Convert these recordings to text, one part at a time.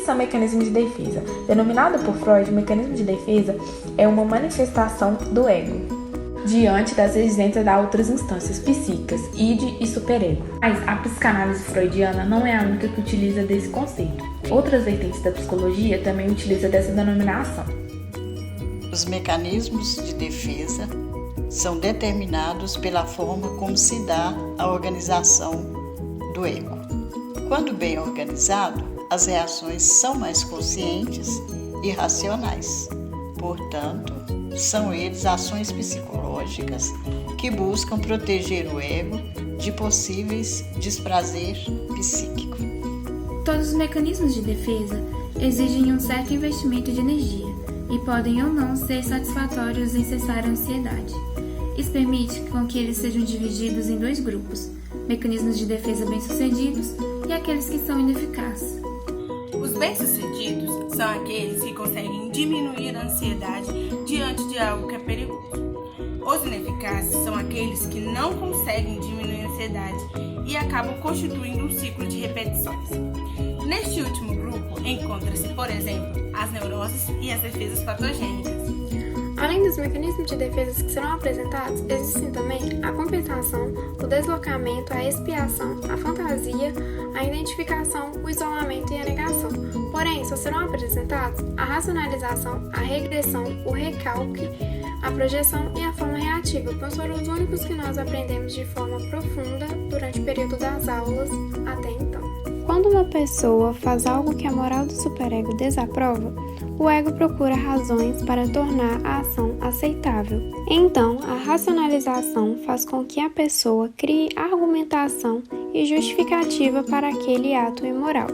são mecanismos de defesa? Denominado por Freud, o mecanismo de defesa é uma manifestação do ego diante das exigências das outras instâncias psíquicas, id e superego. Mas a psicanálise freudiana não é a única que utiliza desse conceito. Outras vertentes da psicologia também utilizam dessa denominação. Os mecanismos de defesa são determinados pela forma como se dá a organização do ego. Quando bem organizado, as reações são mais conscientes e racionais. Portanto, são eles ações psicológicas que buscam proteger o ego de possíveis desprazer psíquico. Todos os mecanismos de defesa exigem um certo investimento de energia e podem ou não ser satisfatórios em cessar a ansiedade. Isso permite com que eles sejam divididos em dois grupos: mecanismos de defesa bem-sucedidos e aqueles que são ineficazes. Os bem-sucedidos são aqueles que conseguem diminuir a ansiedade diante de algo que é perigoso. Os ineficazes são aqueles que não conseguem diminuir a ansiedade e acabam constituindo um ciclo de repetições. Neste último grupo encontra-se, por exemplo, as neuroses e as defesas patogênicas. Além dos mecanismos de defesa que serão apresentados, existem também a compensação, o deslocamento, a expiação, a fantasia, a identificação, o isolamento e a negação. Porém, só serão apresentados a racionalização, a regressão, o recalque, a projeção e a forma reativa, pois foram os únicos que nós aprendemos de forma profunda durante o período das aulas até então. Quando uma pessoa faz algo que a moral do superego desaprova, o ego procura razões para tornar a ação aceitável. Então, a racionalização faz com que a pessoa crie argumentação e justificativa para aquele ato imoral.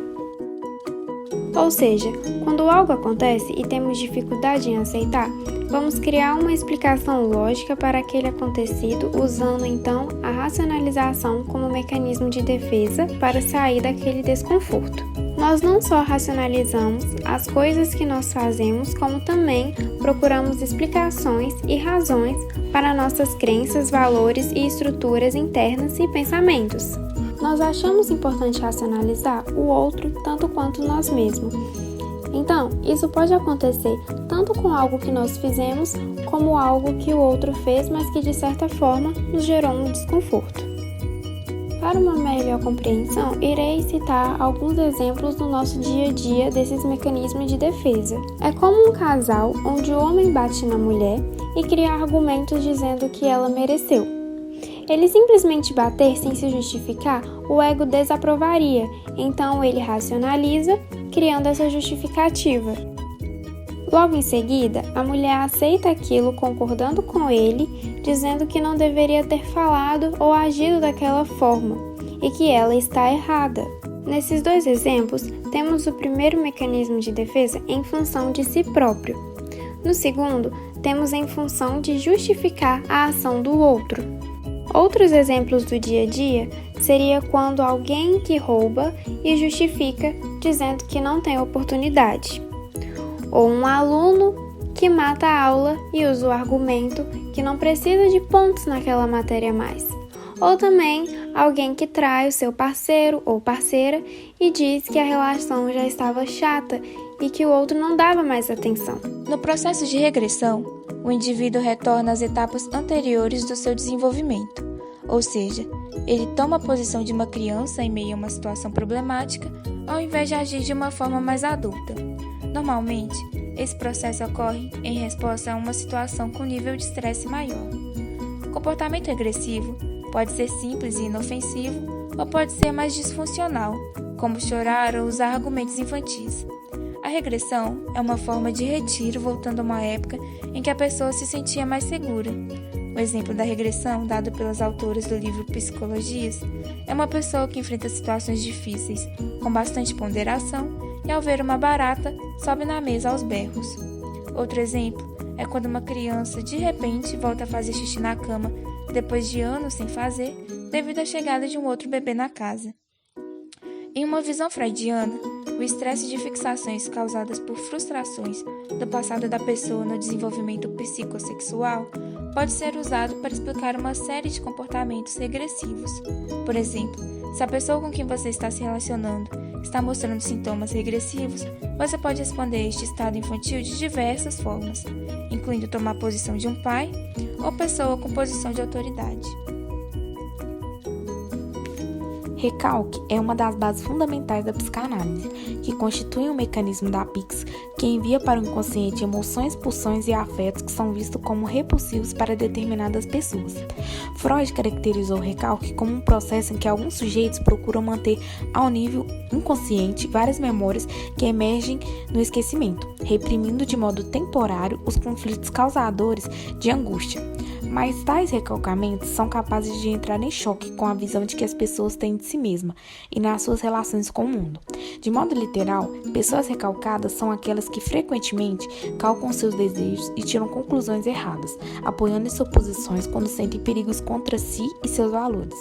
Ou seja, quando algo acontece e temos dificuldade em aceitar, vamos criar uma explicação lógica para aquele acontecido, usando então a racionalização como mecanismo de defesa para sair daquele desconforto. Nós não só racionalizamos as coisas que nós fazemos, como também procuramos explicações e razões para nossas crenças, valores e estruturas internas e pensamentos. Nós achamos importante racionalizar o outro tanto quanto nós mesmos. Então, isso pode acontecer tanto com algo que nós fizemos, como algo que o outro fez, mas que de certa forma nos gerou um desconforto. Para uma melhor compreensão, irei citar alguns exemplos do nosso dia a dia desses mecanismos de defesa. É como um casal onde o homem bate na mulher e cria argumentos dizendo que ela mereceu. Ele simplesmente bater sem se justificar, o ego desaprovaria, então ele racionaliza, criando essa justificativa. Logo em seguida, a mulher aceita aquilo concordando com ele, dizendo que não deveria ter falado ou agido daquela forma e que ela está errada. Nesses dois exemplos, temos o primeiro mecanismo de defesa em função de si próprio. No segundo, temos em função de justificar a ação do outro. Outros exemplos do dia a dia seria quando alguém que rouba e justifica dizendo que não tem oportunidade. Ou um aluno que mata a aula e usa o argumento que não precisa de pontos naquela matéria mais. Ou também alguém que trai o seu parceiro ou parceira e diz que a relação já estava chata e que o outro não dava mais atenção. No processo de regressão, o indivíduo retorna às etapas anteriores do seu desenvolvimento, ou seja, ele toma a posição de uma criança em meio a uma situação problemática, ao invés de agir de uma forma mais adulta. Normalmente, esse processo ocorre em resposta a uma situação com nível de estresse maior. O comportamento regressivo pode ser simples e inofensivo, ou pode ser mais disfuncional, como chorar ou usar argumentos infantis. A regressão é uma forma de retiro voltando a uma época em que a pessoa se sentia mais segura. O exemplo da regressão, dado pelas autoras do livro Psicologias, é uma pessoa que enfrenta situações difíceis com bastante ponderação e, ao ver uma barata, sobe na mesa aos berros. Outro exemplo é quando uma criança de repente volta a fazer xixi na cama depois de anos sem fazer, devido à chegada de um outro bebê na casa. Em uma visão freudiana, o estresse de fixações causadas por frustrações do passado da pessoa no desenvolvimento psicossexual pode ser usado para explicar uma série de comportamentos regressivos. Por exemplo, se a pessoa com quem você está se relacionando está mostrando sintomas regressivos, você pode responder a este estado infantil de diversas formas, incluindo tomar a posição de um pai ou pessoa com posição de autoridade. Recalque é uma das bases fundamentais da psicanálise, que constitui um mecanismo da psique que envia para o inconsciente emoções, pulsões e afetos que são vistos como repulsivos para determinadas pessoas. Freud caracterizou o recalque como um processo em que alguns sujeitos procuram manter ao nível inconsciente várias memórias que emergem no esquecimento, reprimindo de modo temporário os conflitos causadores de angústia. Mas tais recalcamentos são capazes de entrar em choque com a visão de que as pessoas têm de si mesma e nas suas relações com o mundo. De modo literal, pessoas recalcadas são aquelas que frequentemente calcam seus desejos e tiram conclusões erradas, apoiando em suposições quando sentem perigos contra si e seus valores.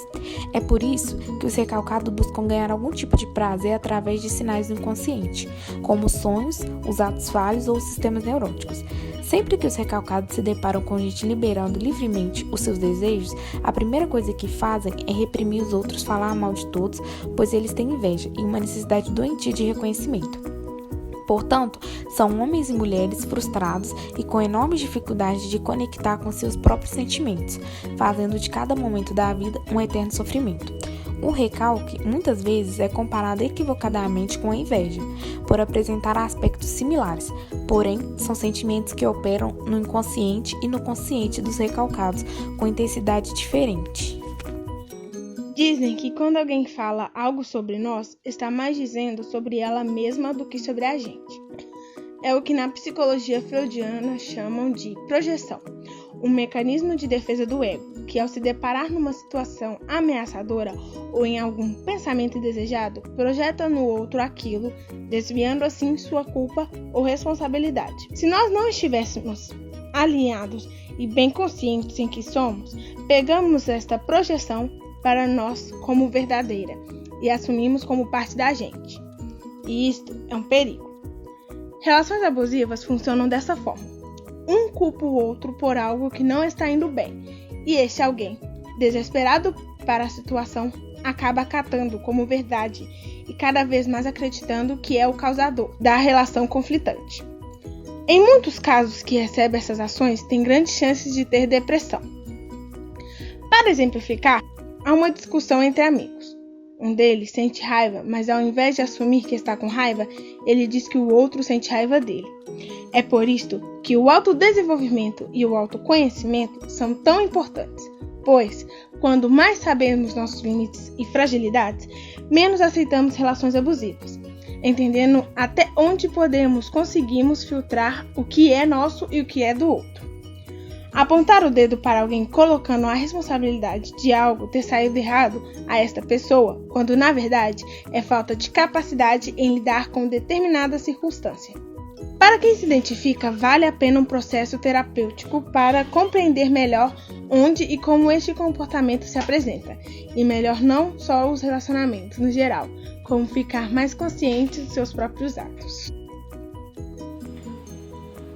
É por isso que os recalcados buscam ganhar algum tipo de prazer através de sinais do inconsciente, como sonhos, os atos falhos ou os sistemas neuróticos. Sempre que os recalcados se deparam com gente liberando livremente os seus desejos, a primeira coisa que fazem é reprimir os outros, falar mal de todos, pois eles têm inveja e uma necessidade doentia de reconhecimento. Portanto, são homens e mulheres frustrados e com enormes dificuldades de conectar com seus próprios sentimentos, fazendo de cada momento da vida um eterno sofrimento. O recalque, muitas vezes, é comparado equivocadamente com a inveja, por apresentar aspectos similares, porém, são sentimentos que operam no inconsciente e no consciente dos recalcados com intensidade diferente. Dizem que quando alguém fala algo sobre nós, está mais dizendo sobre ela mesma do que sobre a gente. É o que na psicologia freudiana chamam de projeção, um mecanismo de defesa do ego, que ao se deparar numa situação ameaçadora ou em algum pensamento indesejado, projeta no outro aquilo, desviando assim sua culpa ou responsabilidade. Se nós não estivéssemos alinhados e bem conscientes em que somos, pegamos esta projeção para nós como verdadeira e assumimos como parte da gente. E isto é um perigo. Relações abusivas funcionam dessa forma. Um culpa o outro por algo que não está indo bem, e este alguém, desesperado para a situação, acaba acatando como verdade e cada vez mais acreditando que é o causador da relação conflitante. Em muitos casos que recebe essas ações, tem grandes chances de ter depressão. Para exemplificar, há uma discussão entre amigos. Um deles sente raiva, mas ao invés de assumir que está com raiva, ele diz que o outro sente raiva dele. É por isto que o autodesenvolvimento e o autoconhecimento são tão importantes, pois, quando mais sabemos nossos limites e fragilidades, menos aceitamos relações abusivas, entendendo até onde conseguimos filtrar o que é nosso e o que é do outro. Apontar o dedo para alguém colocando a responsabilidade de algo ter saído errado a esta pessoa, quando na verdade é falta de capacidade em lidar com determinada circunstância. Para quem se identifica, vale a pena um processo terapêutico para compreender melhor onde e como este comportamento se apresenta, e melhor não só os relacionamentos no geral, como ficar mais consciente dos seus próprios atos.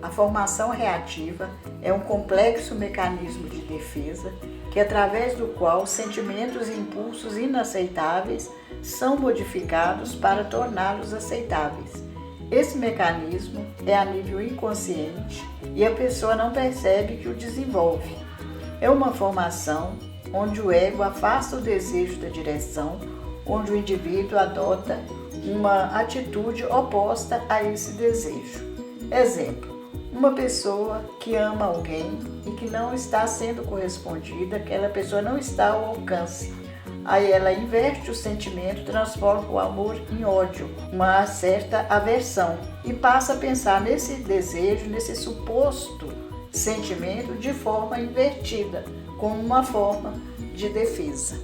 A formação reativa é um complexo mecanismo de defesa que, através do qual sentimentos e impulsos inaceitáveis são modificados para torná-los aceitáveis. Esse mecanismo é a nível inconsciente e a pessoa não percebe que o desenvolve. É uma formação onde o ego afasta o desejo da direção, onde o indivíduo adota uma atitude oposta a esse desejo. Exemplo: uma pessoa que ama alguém e que não está sendo correspondida, aquela pessoa não está ao alcance. Aí ela inverte o sentimento, transforma o amor em ódio, uma certa aversão, e passa a pensar nesse desejo, nesse suposto sentimento de forma invertida, como uma forma de defesa.